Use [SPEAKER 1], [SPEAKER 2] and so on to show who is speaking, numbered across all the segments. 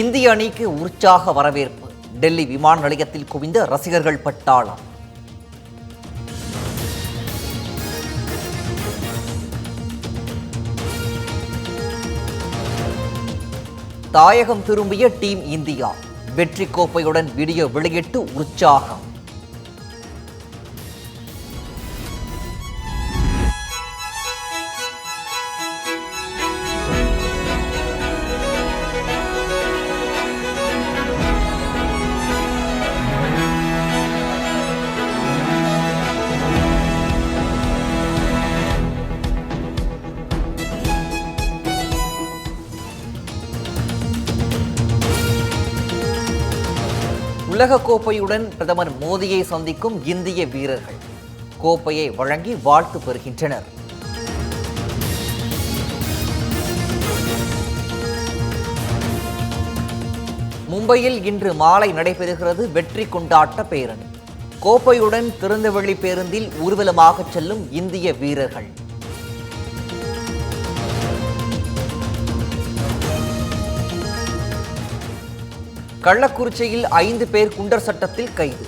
[SPEAKER 1] இந்திய அணிக்கு உற்சாக வரவேற்பு. டெல்லி விமான நிலையத்தில் குவிந்த ரசிகர்கள் பட்டாளம். தாயகம் திரும்பிய டீம் இந்தியா வெற்றி கோப்பையுடன் வீடியோ வெளியிட்டு உற்சாகம். உலக கோப்பையுடன் பிரதமர் மோடியை சந்திக்கும் இந்திய வீரர்கள் கோப்பையை வழங்கி வாழ்த்து பெறுகின்றனர். மும்பையில் இன்று மாலை நடைபெறுகிறது வெற்றி கொண்டாட்ட பேரணி. கோப்பையுடன் திறந்தவெளி பேருந்தில் ஊர்வலமாக செல்லும் இந்திய வீரர்கள். கள்ளக்குறிச்சியில் 5 பேர் குண்டர் சட்டத்தில் கைது.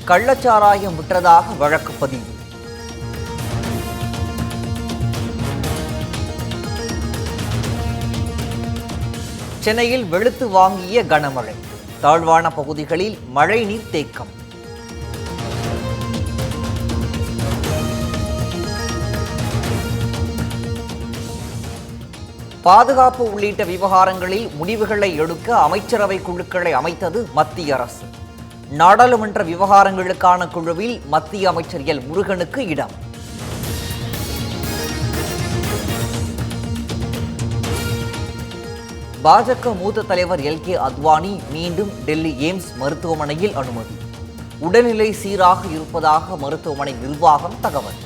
[SPEAKER 1] கள்ளச்சாராயம் விற்றதாக வழக்கு பதிவு. சென்னையில் வெளுத்து வாங்கிய கனமழை. தாழ்வான பகுதிகளில் மழை நீர் தேக்கம். பாதுகாப்பு உள்ளிட்ட விவகாரங்களில் முடிவுகளை எடுக்க அமைச்சரவை குழுக்களை அமைத்தது மத்திய அரசு. நாடாளுமன்ற விவகாரங்களுக்கான குழுவில் மத்திய அமைச்சர் எல் முருகனுக்கு இடம். பாஜக மூத்த தலைவர் LK அத்வானி மீண்டும் டெல்லி எய்ம்ஸ் மருத்துவமனையில் அனுமதி. உடல்நிலை சீராக இருப்பதாக மருத்துவமனை நிர்வாகம் தகவல்.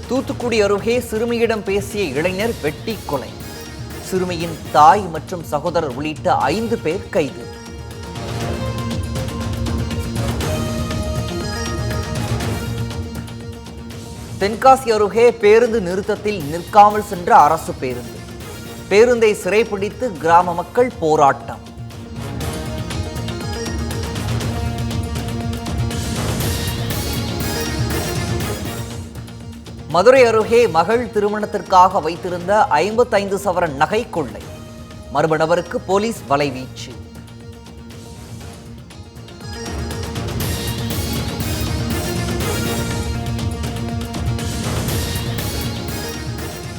[SPEAKER 1] தூத்துக்குடி அருகே சிறுமியிடம் பேசிய இளைஞர் வெட்டி கொலை. சிறுமியின் தாய் மற்றும் சகோதரர் உள்ளிட்ட 5 பேர் கைது. தென்காசி அருகே பேருந்து நிறுத்தத்தில் நிற்காமல் சென்ற அரசு பேருந்து. பேருந்தை சிறைப்பிடித்து கிராம மக்கள் போராட்டம். மதுரை அருகே மகள் திருமணத்திற்காக வைத்திருந்த 55 சவரன் நகை கொள்ளை. மர்ம நபருக்கு போலீஸ் வலைவீச்சு.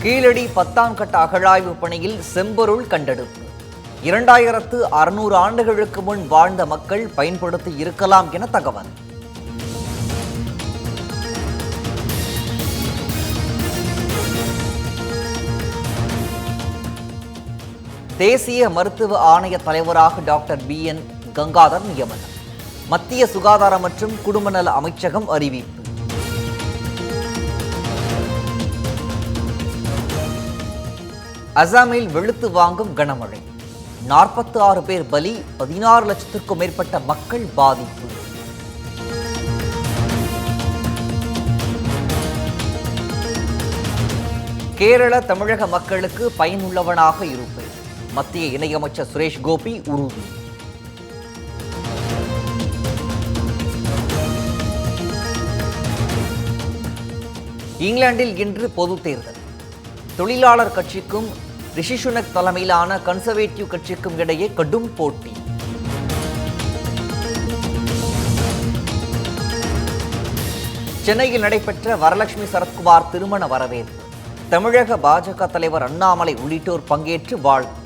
[SPEAKER 1] கீழடி 10ஆம் கட்ட அகழாய்வு பணியில் செம்பொருள் கண்டெடுப்பு. 2600 ஆண்டுகளுக்கு முன் வாழ்ந்த மக்கள் பயன்படுத்தி இருக்கலாம் என தகவல். தேசிய மருத்துவ ஆணைய தலைவராக டாக்டர் BN கங்காதர் நியமனம். மத்திய சுகாதார மற்றும் குடும்ப நல அமைச்சகம் அறிவிப்பு. அசாமில் வெளுத்து வாங்கும் கனமழை. 46 பேர் பலி. 16 லட்சத்திற்கும் மேற்பட்ட மக்கள் பாதிப்பு. கேரள தமிழக மக்களுக்கு பயனுள்ளவனாக இருப்பேன். மத்திய இணையமைச்சர் சுரேஷ் கோபி உறுதி. இங்கிலாந்தில் இன்று பொது தேர்தல். தொழிலாளர் கட்சிக்கும் ரிஷி சுனக் தலைமையிலான கன்சர்வேட்டிவ் கட்சிக்கும் இடையே கடும் போட்டி. சென்னையில் நடைபெற்ற வரலட்சுமி சரத்குமார் திருமண வரவேற்பு. தமிழக பாஜக தலைவர் அண்ணாமலை உள்ளிட்டோர் பங்கேற்று வாழ்த்து.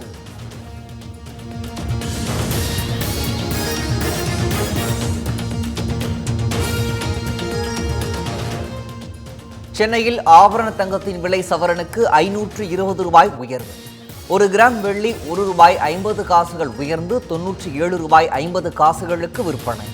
[SPEAKER 1] சென்னையில் ஆபரண தங்கத்தின் விலை சவரனுக்கு 520 ரூபாய் உயர்வு. 1 கிராம் வெள்ளி 1 ரூபாய் 50 காசுகள் உயர்ந்து 97 ரூபாய் 50 காசுகளுக்கு விற்பனை.